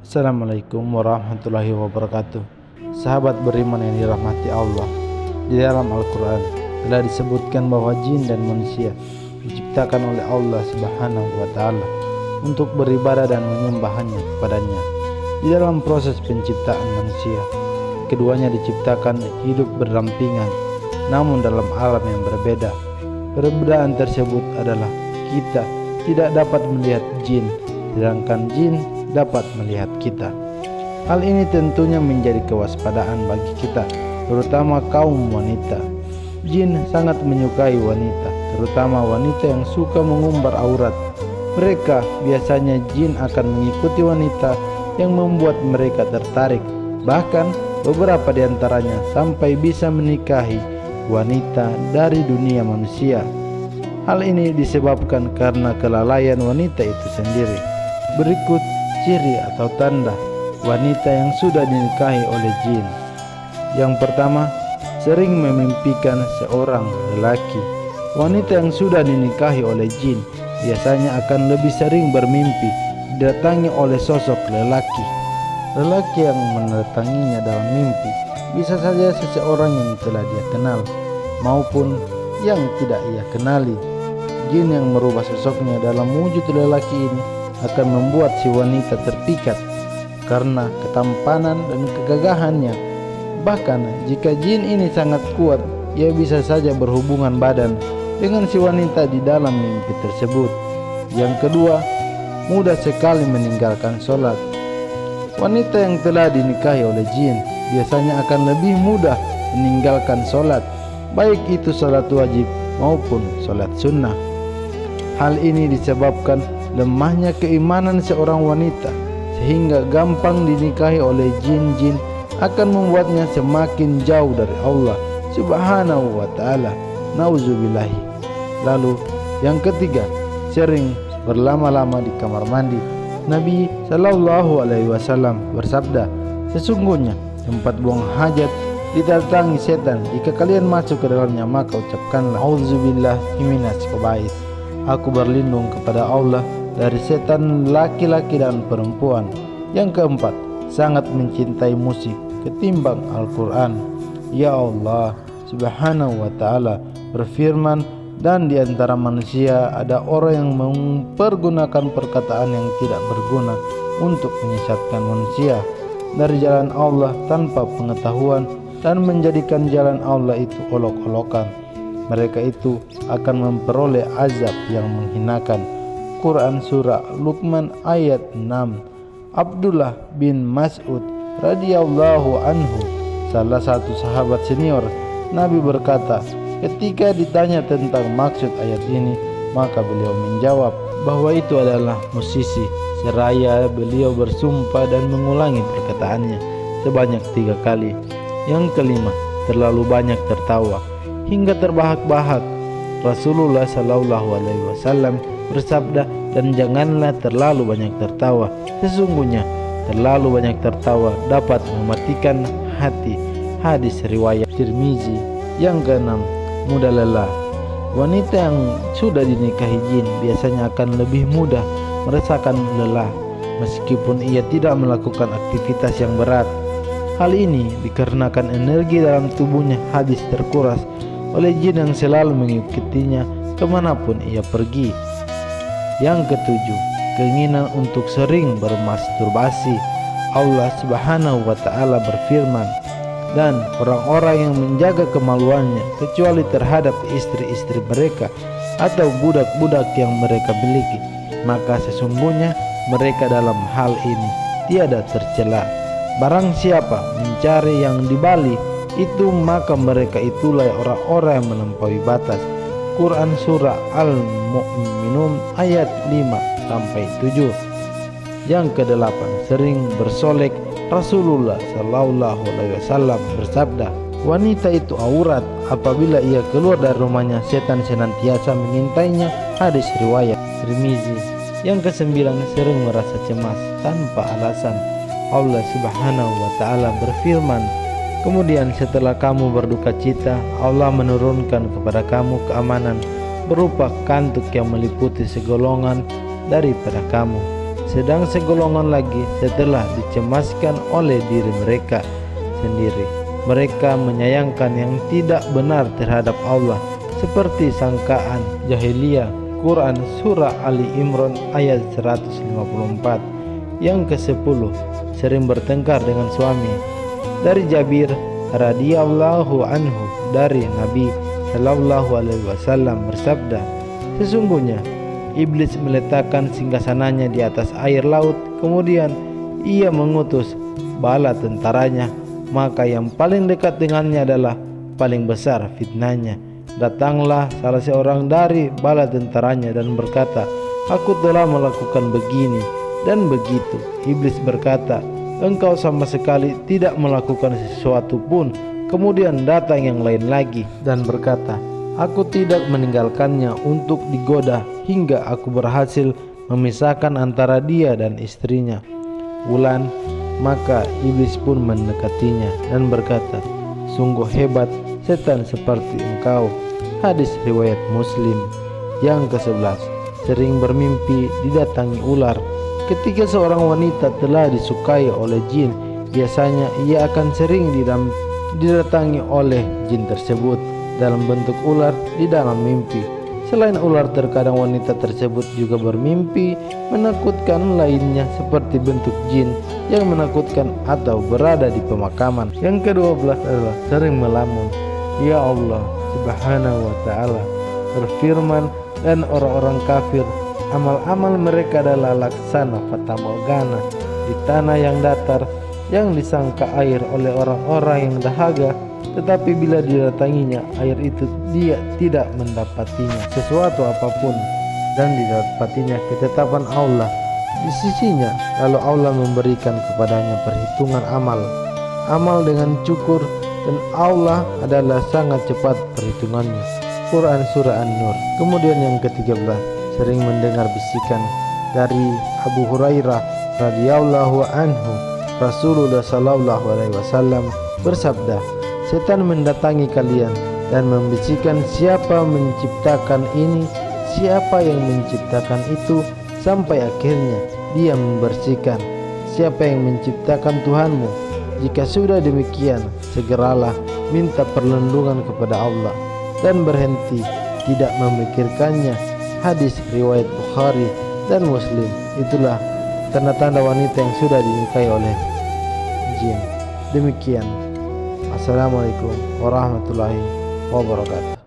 Assalamualaikum warahmatullahi wabarakatuh. Sahabat beriman yang dirahmati Allah, di dalam Al-Quran telah disebutkan bahwa jin dan manusia diciptakan oleh Allah Subhanahu wa Ta'ala untuk beribadah dan menyembahnya kepadanya. Di dalam proses penciptaan manusia, keduanya diciptakan hidup berdampingan, namun dalam alam yang berbeda. Perbedaan tersebut adalah kita tidak dapat melihat jin, sedangkan jin dapat melihat kita. Hal ini tentunya menjadi kewaspadaan bagi kita, terutama kaum wanita. Jin sangat menyukai wanita, terutama wanita yang suka mengumbar aurat. Mereka biasanya jin akan mengikuti wanita yang membuat mereka tertarik. Bahkan beberapa di antaranya sampai bisa menikahi wanita dari dunia manusia. Hal ini disebabkan karena kelalaian wanita itu sendiri. Berikut ciri atau tanda wanita yang sudah dinikahi oleh jin. Yang pertama, sering memimpikan seorang lelaki. Wanita yang sudah dinikahi oleh jin biasanya akan lebih sering bermimpi didatangi oleh sosok lelaki. Lelaki yang mendatanginya dalam mimpi bisa saja seseorang yang telah dia kenal maupun yang tidak ia kenali. Jin yang merubah sosoknya dalam wujud lelaki ini akan membuat si wanita terpikat karena ketampanan dan kegagahannya. Bahkan jika jin ini sangat kuat, ia bisa saja berhubungan badan dengan si wanita di dalam mimpi tersebut. Yang kedua, mudah sekali meninggalkan sholat. Wanita yang telah dinikahi oleh jin biasanya akan lebih mudah meninggalkan sholat, baik itu sholat wajib maupun sholat sunnah. Hal ini disebabkan lemahnya keimanan seorang wanita, sehingga gampang dinikahi oleh jin-jin akan membuatnya semakin jauh dari Allah Subhanahu wa Ta'ala. Nauzubillahi. Lalu yang ketiga, sering berlama-lama di kamar mandi. Nabi Shallallahu Alaihi Wasallam bersabda, sesungguhnya tempat buang hajat didatangi setan. Jika kalian masuk ke dalamnya, maka ucapkanlah auzubillahi minas khaba'is. Aku berlindung kepada Allah dari setan laki-laki dan perempuan. Yang keempat, sangat mencintai musik ketimbang Al-Quran. Ya Allah Subhanahu wa Ta'ala berfirman, dan di antara manusia ada orang yang mempergunakan perkataan yang tidak berguna untuk menyesatkan manusia dari jalan Allah tanpa pengetahuan dan menjadikan jalan Allah itu olok-olokan. Mereka itu akan memperoleh azab yang menghinakan. Quran Surah Luqman ayat 6. Abdullah bin Mas'ud radhiyallahu anhu, salah satu sahabat senior Nabi, berkata, ketika ditanya tentang maksud ayat ini, maka beliau menjawab bahwa itu adalah musisi. Seraya beliau bersumpah dan mengulangi perkataannya sebanyak 3 kali. Yang kelima, terlalu banyak tertawa hingga terbahak-bahak. Rasulullah Shallallahu Alaihi Wasallam bersabda, dan janganlah terlalu banyak tertawa. Sesungguhnya terlalu banyak tertawa dapat mematikan hati. Hadis riwayat Tirmizi. Yang keenam, mudah lelah. Wanita yang sudah dinikahi jin biasanya akan lebih mudah merasakan lelah meskipun ia tidak melakukan aktivitas yang berat. Hal ini dikarenakan energi dalam tubuhnya habis terkuras oleh jin yang selalu mengikutinya kemanapun ia pergi. Yang ketujuh, keinginan untuk sering bermasturbasi. Allah Subhanahu wa Ta'ala berfirman, dan orang-orang yang menjaga kemaluannya kecuali terhadap istri-istri mereka atau budak-budak yang mereka miliki, maka sesungguhnya mereka dalam hal ini tiada tercela. Barang siapa mencari yang di bali itu, maka mereka itulah orang-orang yang melampaui batas. Quran Surah Al-Mu'minun ayat 5-7. Yang kedelapan, sering bersolek. Rasulullah Shallallahu Alaihi Wasallam bersabda, wanita itu aurat. Apabila ia keluar dari rumahnya, setan senantiasa mengintainya. Hadis riwayat Tirmizi. Yang kesembilan, sering merasa cemas tanpa alasan. Allah Subhanahu wa Ta'ala berfirman, kemudian setelah kamu berduka cita, Allah menurunkan kepada kamu keamanan berupa kantuk yang meliputi segolongan daripada kamu. sedang segolongan lagi setelah dicemaskan oleh diri mereka sendiri. Mereka menyayangkan yang tidak benar terhadap Allah seperti sangkaan jahiliyah. Quran Surah Ali Imran ayat 154. Yang ke-10, sering bertengkar dengan suami. Dari Jabir radhiyallahu anhu, dari Nabi sallallahu alaihi wasallam bersabda, sesungguhnya iblis meletakkan singgasananya di atas air laut, kemudian ia mengutus bala tentaranya, maka yang paling dekat dengannya adalah paling besar fitnahnya. Datanglah salah seorang dari bala tentaranya dan berkata, aku telah melakukan begini dan begitu. Iblis berkata, engkau sama sekali tidak melakukan sesuatu pun. Kemudian datang yang lain lagi dan berkata, aku tidak meninggalkannya untuk digoda hingga aku berhasil memisahkan antara dia dan istrinya. Ulan, maka iblis pun mendekatinya dan berkata, sungguh hebat setan seperti engkau. Hadis riwayat Muslim. Yang ke-11, sering bermimpi didatangi ular. Ketika seorang wanita telah disukai oleh jin, biasanya ia akan sering didatangi oleh jin tersebut dalam bentuk ular di dalam mimpi. Selain ular, terkadang wanita tersebut juga bermimpi menakutkan lainnya seperti bentuk jin yang menakutkan atau berada di pemakaman. Yang ke-12 adalah sering melamun. Ya Allah Subhanahu wa ta'ala berfirman, dan orang-orang kafir amal-amal mereka adalah laksana fata morgana di tanah yang datar yang disangka air oleh orang-orang yang dahaga, tetapi bila didatanginya air itu dia tidak mendapatinya sesuatu apapun, dan didapatinya ketetapan Allah di sisinya. Lalu Allah memberikan kepadanya perhitungan amal dengan cukur, dan Allah adalah sangat cepat perhitungannya. Quran Surah An-Nur. Kemudian yang ke-13, sering mendengar bisikan dari Abu Hurairah radhiyallahu anhu, Rasulullah sallallahu alaihi wasallam bersabda, setan mendatangi kalian dan membisikkan, siapa menciptakan ini, siapa yang menciptakan itu, sampai akhirnya dia membersihkan, siapa yang menciptakan Tuhanmu. Jika sudah demikian, segeralah minta perlindungan kepada Allah dan berhenti tidak memikirkannya. Hadis riwayat Bukhari dan Muslim. Itulah tanda-tanda wanita yang sudah dinikahi oleh jin. Demikian. Assalamualaikum warahmatullahi wabarakatuh.